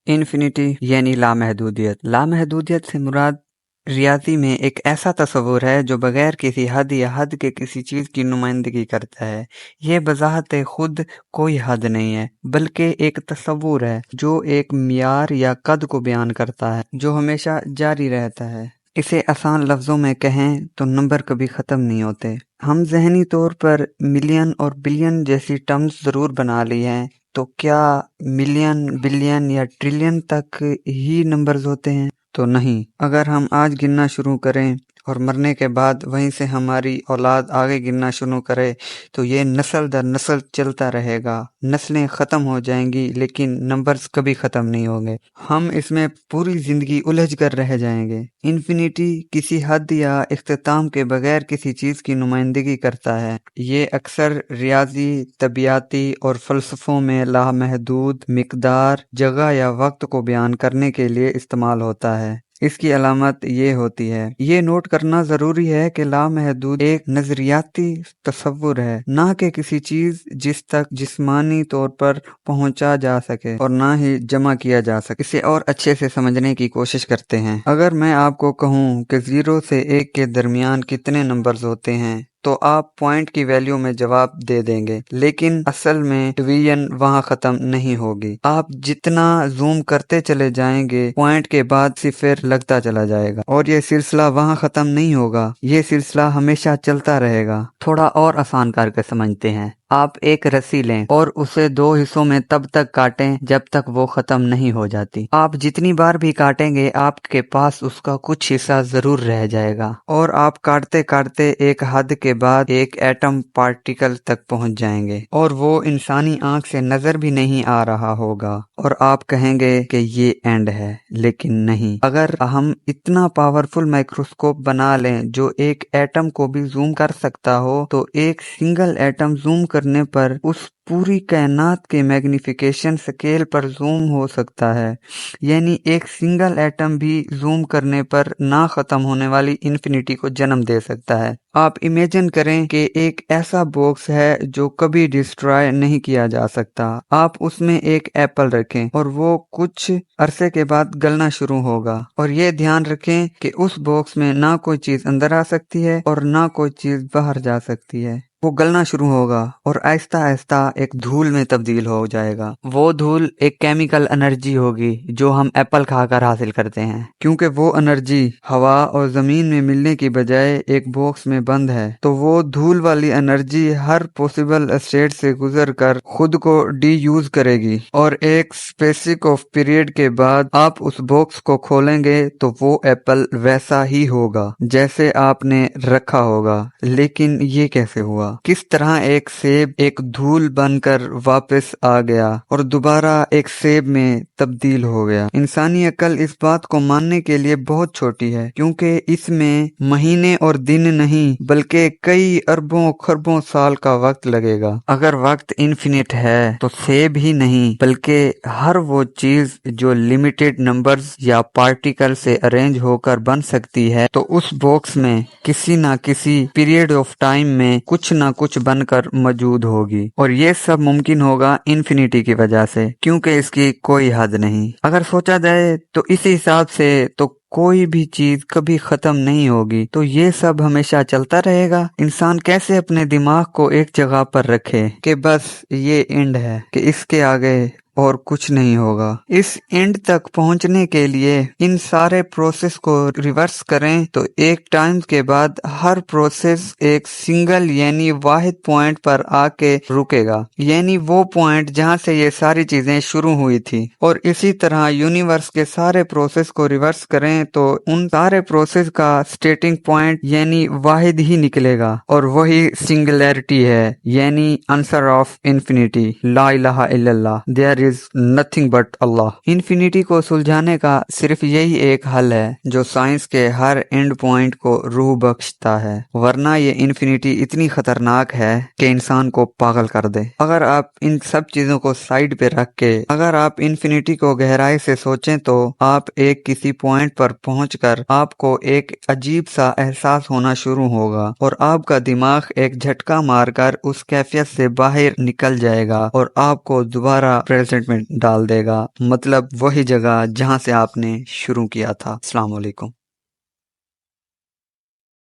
Infinity यानी लामहदूदियत। लामहदूदियत से मुराद रियाजी में एक ऐसा तस्वुर है जो बगैर किसी हद या हद के किसी चीज़ की नुमाइंदगी करता है। ये बज़ाहत खुद कोई हद नहीं है, बल्कि एक तस्वुर है जो एक मियार या कद को बयान करता है जो हमेशा जारी रहता है। इसे आसान लफ्ज़ों में कहें तो नंबर कभी ख़त्म नहीं होते। हम ज़हनी तौर पर मिलियन और बिलियन जैसी टर्म्स ज़रूर बना ली हैं, तो क्या मिलियन, बिलियन या ट्रिलियन तक ही नंबर्स होते हैं? तो नहीं। अगर हम आज गिनना शुरू करें और मरने के बाद वहीं से हमारी औलाद आगे गिनना शुरू करे तो ये नस्ल दर नस्ल चलता रहेगा। नस्लें ख़त्म हो जाएंगी लेकिन नंबर्स कभी ख़त्म नहीं होंगे। हम इसमें पूरी ज़िंदगी उलझ कर रह जाएंगे। इन्फिनिटी किसी हद या इख्तिताम के बगैर किसी चीज़ की नुमाइंदगी करता है। ये अक्सर रियाजी, तबियाती और फ़लसफ़ों में लामहदूद मिक़दार, जगह या वक्त को बयान करने के लिए इस्तेमाल होता है। इसकी अलामत ये होती है। ये नोट करना ज़रूरी है कि लामहदूद एक नज़रियाती तस्वुर है, ना कि किसी चीज़ जिस तक जिस्मानी तौर पर पहुंचा जा सके और ना ही जमा किया जा सके। इसे और अच्छे से समझने की कोशिश करते हैं। अगर मैं आपको कहूँ कि 0 से 1 के दरमियान कितने नंबर्स होते हैं तो आप पॉइंट की वैल्यू में जवाब दे देंगे, लेकिन असल में डिवीजन वहाँ ख़त्म नहीं होगी। आप जितना जूम करते चले जाएंगे पॉइंट के बाद सिफर लगता चला जाएगा और ये सिलसिला वहाँ ख़त्म नहीं होगा। ये सिलसिला हमेशा चलता रहेगा। थोड़ा और आसान करके समझते हैं। आप एक रस्सी लें और उसे 2 हिस्सों में तब तक काटें जब तक वो ख़त्म नहीं हो जाती। आप जितनी बार भी काटेंगे आपके पास उसका कुछ हिस्सा ज़रूर रह जाएगा और आप काटते काटते एक हद के बाद एक एटम पार्टिकल तक पहुंच जाएंगे और वो इंसानी आंख से नज़र भी नहीं आ रहा होगा और आप कहेंगे कि ये एंड है, लेकिन नहीं। अगर हम इतना पावरफुल माइक्रोस्कोप बना लें जो एक एटम को भी जूम कर सकता हो तो एक सिंगल एटम जूम करने पर उस पूरी कायनात के मैग्निफिकेशन स्केल पर जूम हो सकता है। यानी एक सिंगल एटम भी जूम करने पर ना ख़त्म होने वाली इन्फिनिटी को जन्म दे सकता है। आप इमेजिन करें कि एक ऐसा बॉक्स है जो कभी डिस्ट्रॉय नहीं किया जा सकता। आप उसमें एक एप्पल रखें और वो कुछ अरसे के बाद गलना शुरू होगा और ये ध्यान रखें कि उस बॉक्स में ना कोई चीज़ अंदर आ सकती है और ना कोई चीज़ बाहर जा सकती है। वो गलना शुरू होगा और आहिस्ता आहिस्ता एक धूल में तब्दील हो जाएगा। वो धूल एक केमिकल एनर्जी होगी जो हम एप्पल खाकर हासिल करते हैं। क्योंकि वो एनर्जी हवा और ज़मीन में मिलने की बजाय एक बॉक्स में बंद है, तो वो धूल वाली एनर्जी हर पॉसिबल स्टेट से गुजर कर खुद को डी यूज करेगी और एक स्पेसिफिक ऑफ पीरियड के बाद आप उस बॉक्स को खोलेंगे तो वो एप्पल वैसा ही होगा जैसे आपने रखा होगा। लेकिन ये कैसे हुआ? किस तरह एक सेब एक धूल बनकर वापस आ गया और दोबारा एक सेब में तब्दील हो गया? इंसानी अक्ल इस बात को मानने के लिए बहुत छोटी है, क्योंकि इसमें महीने और दिन नहीं बल्कि कई अरबों खरबों साल का वक्त लगेगा। अगर वक्त इन्फिनिट है तो सेब ही नहीं बल्कि हर वो चीज जो लिमिटेड नंबर्स या पार्टिकल से अरेंज होकर बन सकती है, तो उस बॉक्स में किसी ना किसी पीरियड ऑफ टाइम में कुछ ना कुछ बनकर मौजूद होगी और ये सब मुमकिन होगा इन्फिनिटी की वजह से, क्योंकि इसकी कोई हद नहीं। अगर सोचा जाए तो इसी हिसाब से तो कोई भी चीज कभी खत्म नहीं होगी, तो ये सब हमेशा चलता रहेगा। इंसान कैसे अपने दिमाग को एक जगह पर रखे कि बस ये एंड है, कि इसके आगे और कुछ नहीं होगा। इस एंड तक पहुंचने के लिए इन सारे प्रोसेस को रिवर्स करें तो एक टाइम के बाद हर प्रोसेस एक सिंगल यानी वाहिद पॉइंट पर आके रुकेगा, यानी वो पॉइंट जहां से ये सारी चीजें शुरू हुई थी। और इसी तरह यूनिवर्स के सारे प्रोसेस को रिवर्स करें तो उन सारे प्रोसेस का स्टार्टिंग पॉइंट यानी वाहिद ही निकलेगा और वही सिंगुलैरिटी है, यानी आंसर ऑफ इन्फिनिटी, ला इलाहा इल्लल्लाह, there is nothing but Allah. Infinity को सुलझाने का सिर्फ यही एक हल है जो साइंस के हर एंड पॉइंट को रूह बख्शता है, वरना ये इन्फिनिटी इतनी खतरनाक है कि इंसान को पागल कर दे। अगर आप इन सब चीजों को साइड पे रख के अगर आप इन्फिनिटी को गहराई से सोचें तो आप एक किसी पॉइंट पर पहुंचकर आपको एक अजीब सा एहसास होना शुरू होगा और आपका दिमाग एक झटका मारकर उस कैफियत से बाहर निकल जाएगा और आपको दोबारा प्रेजेंट آپوزٹ میں ڈال دے گا، مطلب وہی جگہ جہاں سے آپ نے شروع کیا تھا۔ السلام علیکم۔